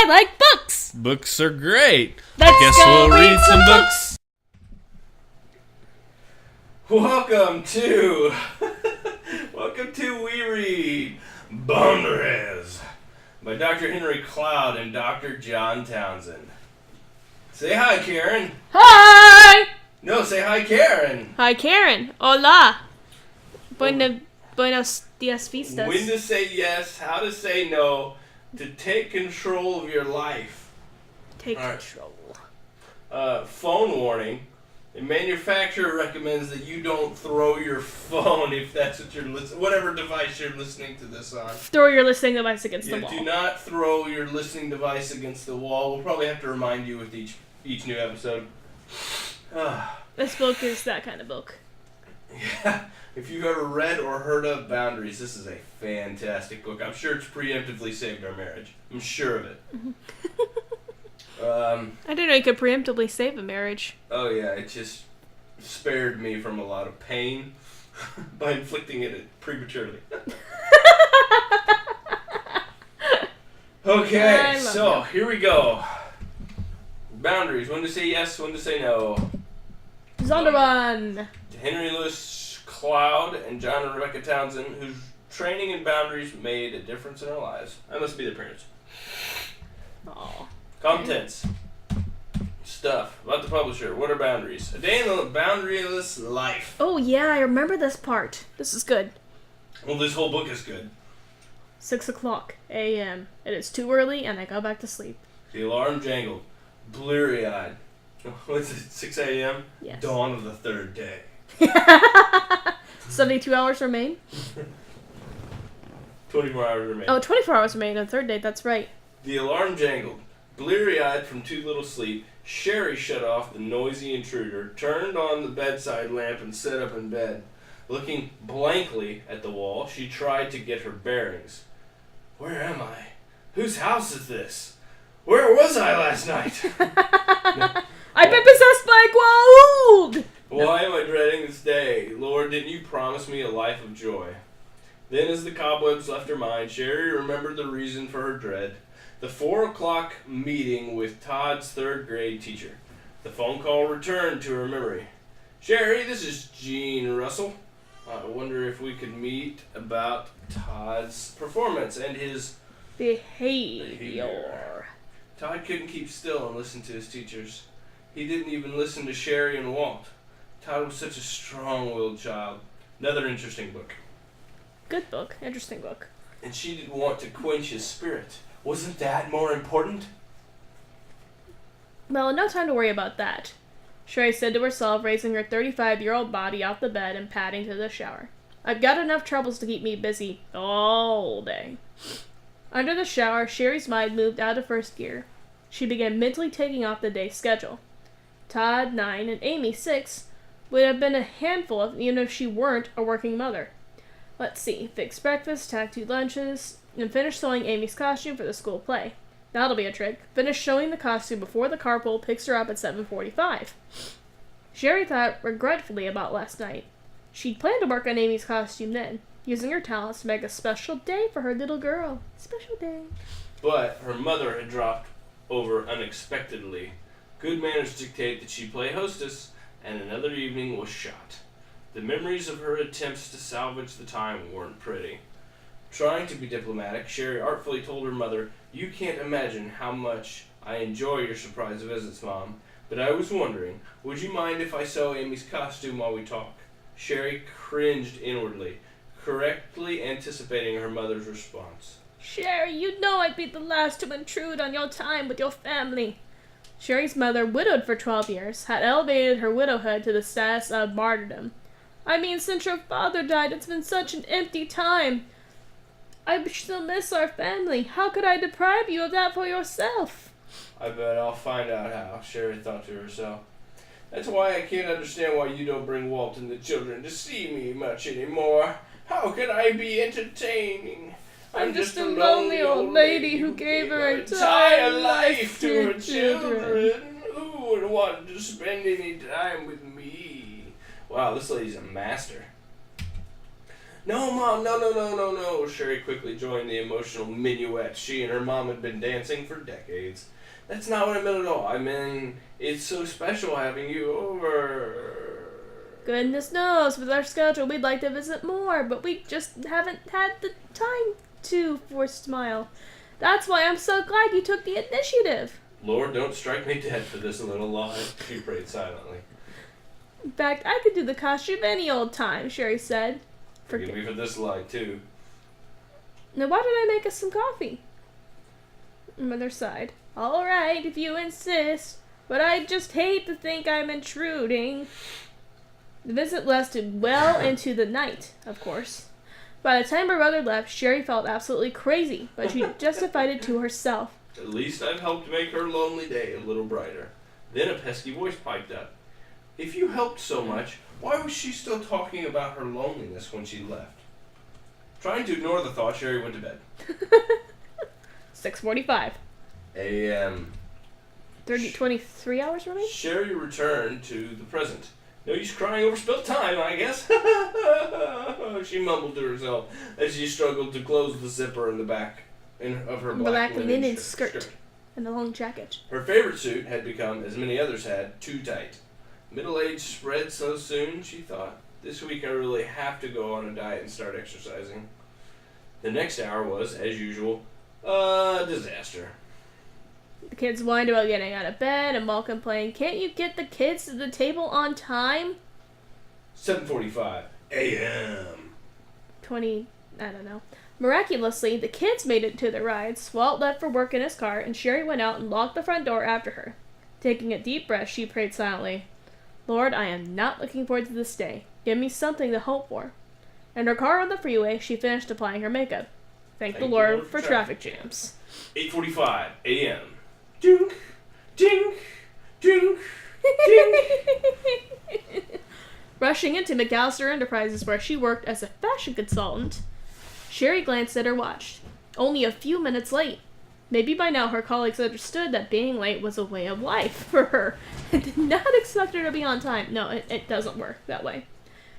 like books. Books are great. Let's Guess go we'll read some books. Welcome to WeRead Boundaries by Dr. Henry Cloud and Dr. John Townsend. Say hi, Karen. Hi. No, say hi, Karen. Hi, Karen. Hola. Buenos dias vistas. When to say yes, how to say no, to take control of your life. Take All right. control. Phone warning. The manufacturer recommends that you don't throw your phone if that's what you're listening, whatever device you're listening to this on. Throw your listening device against the wall. Do not throw your listening device against the wall. We'll probably have to remind you with each new episode. This book is that kind of book. Yeah. If you've ever read or heard of Boundaries, this is a fantastic book. I'm sure it's preemptively saved our marriage. I'm sure of it. I didn't know you could preemptively save a marriage. Oh yeah, it just spared me from a lot of pain by inflicting it prematurely. Okay, so here we go. Boundaries. When to say yes, when to say no. Zondervan. Henry Lewis Cloud and John and Rebecca Townsend, whose training in Boundaries made a difference in our lives. I must be the parents. Aww. Contents. Stuff. About the publisher. What are boundaries? A day in the boundaryless life. Oh yeah, I remember this part. This is good. Well, this whole book is good. 6:00 a.m. It is too early and I go back to sleep. The alarm jangled. Bleary-eyed. What's it? 6 a.m.? Yes. Dawn of the third day. 72 hours remain? 24 hours remain. Oh, 24 hours remain on the third day. That's right. The alarm jangled. Bleary-eyed from too little sleep, Shari shut off the noisy intruder, turned on the bedside lamp, and sat up in bed. Looking blankly at the wall, she tried to get her bearings. Where am I? Whose house is this? Where was I last night? I've been possessed by Gwauld! Why am I dreading this day? Lord, didn't you promise me a life of joy? Then as the cobwebs left her mind, Shari remembered the reason for her dread. The 4:00 meeting with Todd's third grade teacher. The phone call returned to her memory. Shari, this is Gene Russell. I wonder if we could meet about Todd's performance and his behavior. Todd couldn't keep still and listen to his teachers. He didn't even listen to Shari and Walt. Todd was such a strong-willed child. Another interesting book. Good book. Interesting book. And she didn't want to quench his spirit. Wasn't that more important? Well, no time to worry about that. Shari said to herself, raising her 35-year-old body off the bed and padding to the shower. I've got enough troubles to keep me busy all day. Under the shower, Shari's mind moved out of first gear. She began mentally taking off the day's schedule. Todd, 9, and Amy, 6, would have been a handful even if she weren't a working mother. Let's see. Fix breakfast, tack 2 lunches, and finish sewing Amy's costume for the school play. That'll be a trick. Finish sewing the costume before the carpool picks her up at 7:45. Shari thought regretfully about last night. She'd planned to work on Amy's costume then, using her talents to make a special day for her little girl. Special day. But her mother had dropped over unexpectedly. Good manners dictate that she play hostess, and another evening was shot. The memories of her attempts to salvage the time weren't pretty. Trying to be diplomatic, Shari artfully told her mother, You can't imagine how much I enjoy your surprise visits, Mom, but I was wondering, would you mind if I sew Amy's costume while we talk? Shari cringed inwardly, correctly anticipating her mother's response. Shari, you know I'd be the last to intrude on your time with your family. Shari's mother, widowed for 12 years, had elevated her widowhood to the status of martyrdom. I mean, since your father died, it's been such an empty time. I still miss our family. How could I deprive you of that for yourself? I bet I'll find out how, Shari thought to herself. That's why I can't understand why you don't bring Walt and the children to see me much anymore. How could I be entertaining? I'm just a lonely old lady who gave her entire life to her children. Who would want to spend any time with me? Wow, this lady's a master. No, Mom, no. Shari quickly joined the emotional minuet she and her mom had been dancing for decades. That's not what I meant at all. I mean, it's so special having you over. Goodness knows, with our schedule, we'd like to visit more, but we just haven't had the time to, forced smile. That's why I'm so glad you took the initiative. Lord, don't strike me dead for this little lie, she prayed silently. In fact, I could do the costume any old time, Shari said. Forgive me for this lie, too. Now, why don't I make us some coffee? Mother sighed. All right, if you insist, but I just hate to think I'm intruding. The visit lasted well into the night, of course. By the time her mother left, Shari felt absolutely crazy, but she justified it to herself. At least I've helped make her lonely day a little brighter. Then a pesky voice piped up. If you helped so much, why was she still talking about her loneliness when she left? Trying to ignore the thought, Shari went to bed. 6:45. A.M. 23 hours remaining? Shari returned to the present. No use crying over spilt time, I guess. She mumbled to herself as she struggled to close the zipper in the back of her black linen skirt and a long jacket. Her favorite suit had become, as many others had, too tight. Middle age spread so soon, she thought. This week I really have to go on a diet and start exercising. The next hour was, as usual, a disaster. The kids whined about getting out of bed, and Mal complained, can't you get the kids to the table on time? 7:45 a.m. 20, I don't know. Miraculously, the kids made it to their rides. Walt left for work in his car, and Shari went out and locked the front door after her. Taking a deep breath, she prayed silently, Lord, I am not looking forward to this day. Give me something to hope for. In her car on the freeway, she finished applying her makeup. Thank the Lord for traffic jams. 8:45 a.m. Dink, dink, dink, dink. Rushing into McAllister Enterprises, where she worked as a fashion consultant, Shari glanced at her watch. Only a few minutes late. Maybe by now her colleagues understood that being late was a way of life for her and did not expect her to be on time. No, it doesn't work that way.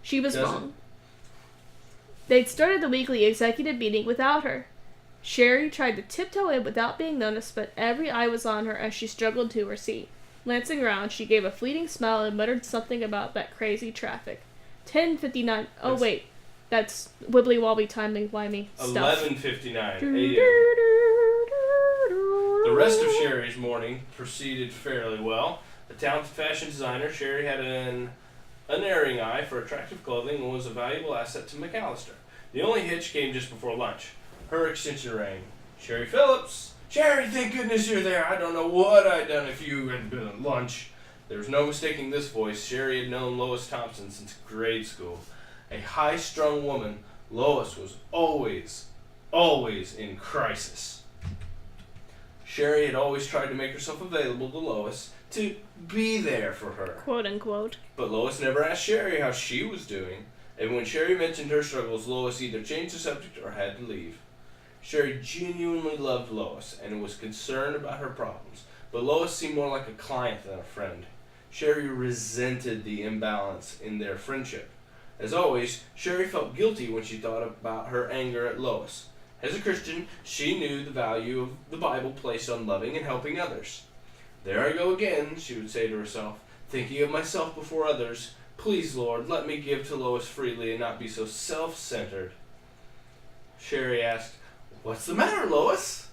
She was wrong. They'd started the weekly executive meeting without her. Shari tried to tiptoe in without being noticed, but every eye was on her as she struggled to her seat. Glancing around, she gave a fleeting smile and muttered something about that crazy traffic. 10:59. Oh, wait. That's wibbly-wobbly timey-wimey stuff. 11:59 a.m. The rest of Shari's morning proceeded fairly well. A talented fashion designer, Shari had an unerring eye for attractive clothing and was a valuable asset to McAllister. The only hitch came just before lunch. Her extension rang. Shari Phillips. Shari, thank goodness you're there. I don't know what I'd done if you hadn't been at lunch. There was no mistaking this voice. Shari had known Lois Thompson since grade school. A high-strung woman, Lois was always in crisis. Shari had always tried to make herself available to Lois, to be there for her. Quote unquote. But Lois never asked Shari how she was doing, and when Shari mentioned her struggles, Lois either changed the subject or had to leave. Shari genuinely loved Lois and was concerned about her problems, but Lois seemed more like a client than a friend. Shari resented the imbalance in their friendship. As always, Shari felt guilty when she thought about her anger at Lois. As a Christian, she knew the value of the Bible placed on loving and helping others. There I go again, she would say to herself, thinking of myself before others. Please, Lord, let me give to Lois freely and not be so self-centered. Shari asked, What's the matter, Lois?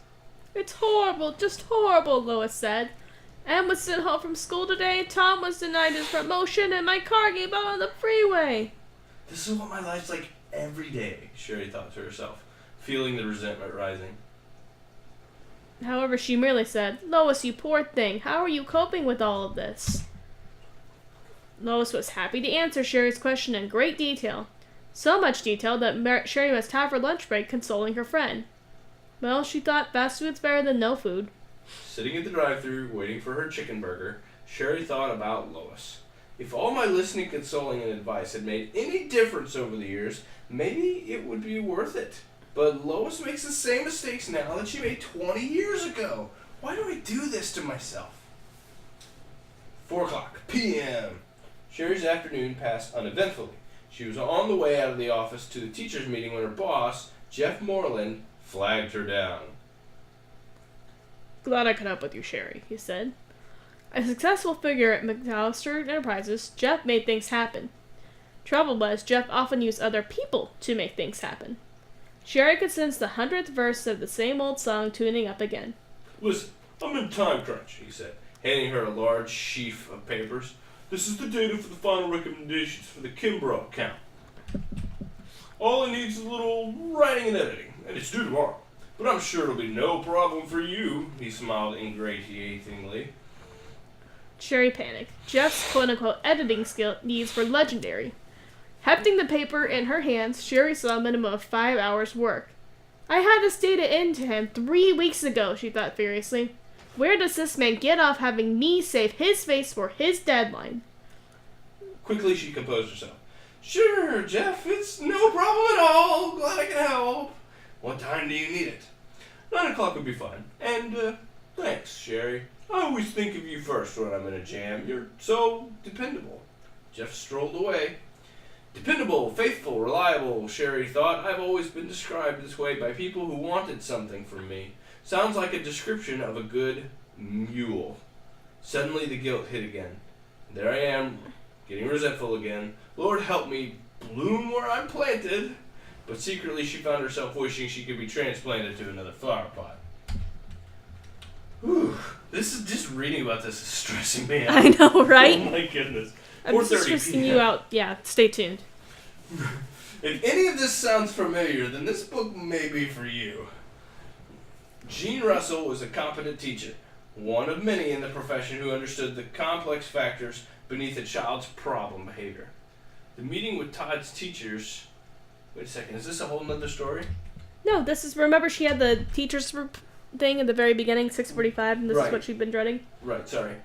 It's horrible, just horrible, Lois said. Em was sent home from school today, Tom was denied his promotion, and my car gave out on the freeway. This is what my life's like every day, Shari thought to herself, feeling the resentment rising. However, she merely said, Lois, you poor thing, how are you coping with all of this? Lois was happy to answer Shari's question in great detail. So much detail that Shari must have her lunch break consoling her friend. Well, she thought fast food's better than no food. Sitting at the drive-thru, waiting for her chicken burger, Shari thought about Lois. If all my listening, consoling, and advice had made any difference over the years, maybe it would be worth it. But Lois makes the same mistakes now that she made 20 years ago. Why do I do this to myself? 4:00 p.m. Shari's afternoon passed uneventfully. She was on the way out of the office to the teacher's meeting when her boss, Jeff Moreland, flagged her down. Glad I could help with you, Shari, he said. A successful figure at McAllister Enterprises, Jeff made things happen. Trouble was, Jeff often used other people to make things happen. Shari could sense the 100th verse of the same old song tuning up again. Listen, I'm in time crunch, he said, handing her a large sheaf of papers. This is the data for the final recommendations for the Kimbrough account. All it needs is a little writing and editing, and it's due tomorrow. But I'm sure it'll be no problem for you, he smiled ingratiatingly. Shari panicked. Jeff's quote-unquote editing needs were legendary. Hefting the paper in her hands, Shari saw a minimum of 5 hours' work. I had this data in to him 3 weeks ago, she thought furiously. Where does this man get off having me save his face for his deadline? Quickly she composed herself. Sure, Jeff, it's no problem at all. Glad I can help. What time do you need it? 9 o'clock would be fine. And, thanks, Shari. I always think of you first when I'm in a jam. You're so dependable. Jeff strolled away. Dependable, faithful, reliable, Shari thought. I've always been described this way by people who wanted something from me. Sounds like a description of a good mule. Suddenly the guilt hit again. There I am, getting resentful again. Lord help me bloom where I'm planted. But secretly she found herself wishing she could be transplanted to another flower pot. Whew. This is just reading about this is stressing me out. I know, right? Oh my goodness. I'm just stressing you out. Yeah, stay tuned. If any of this sounds familiar, then this book may be for you. Jean Russell was a competent teacher, one of many in the profession who understood the complex factors beneath a child's problem behavior. The meeting with Todd's teachers... Wait a second, is this a whole nother story? No, this is... Remember she had the teachers thing at the very beginning, 6:45, and this is what she'd been dreading? Right, sorry.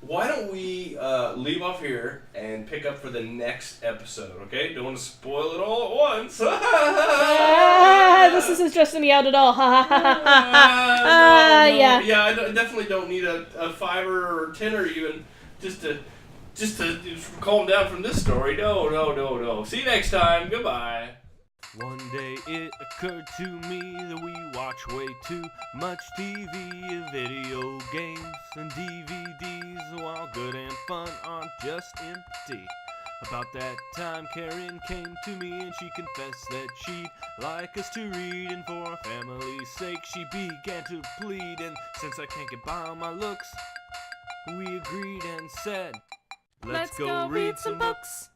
Why don't we leave off here and pick up for the next episode, okay? Don't want to spoil it all at once. This isn't stressing me out at all. No. Yeah. Yeah, I definitely don't need a 5 or 10 or even just to calm down from this story. No. See you next time. Goodbye. One day it occurred to me that we watch way too much TV, video games, and DVDs, while good and fun are just empty. About that time Karen came to me and she confessed that she'd like us to read, and for our family's sake she began to plead, and since I can't get by on my looks, we agreed and said, let's go read some books.